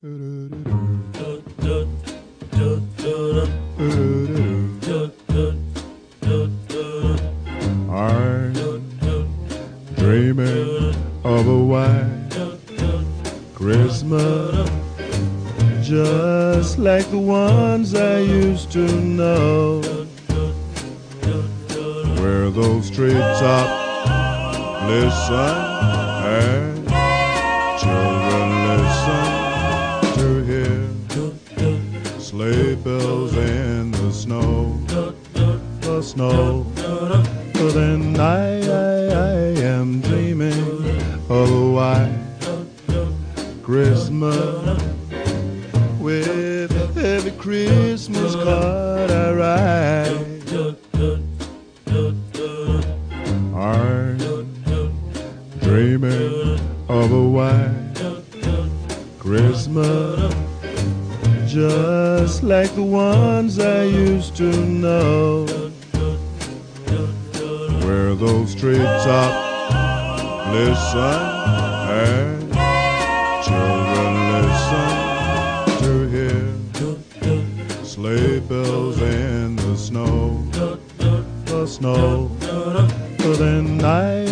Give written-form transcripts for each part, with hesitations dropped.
I'm dreaming of a white Christmas, just like the ones I used to know, where those treetops listen and children listen to hear sleigh bells in the snow, the snow. But then I am dreaming of a white Christmas, with every Christmas card I write. I'm dreaming of a white Christmas, just like the ones I used to know, where those treetops listen and children listen to hear sleigh bells in the snow, the snow. But then I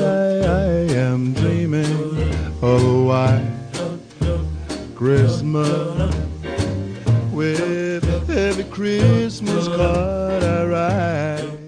am dreaming of a white Christmas, with every Christmas card I write.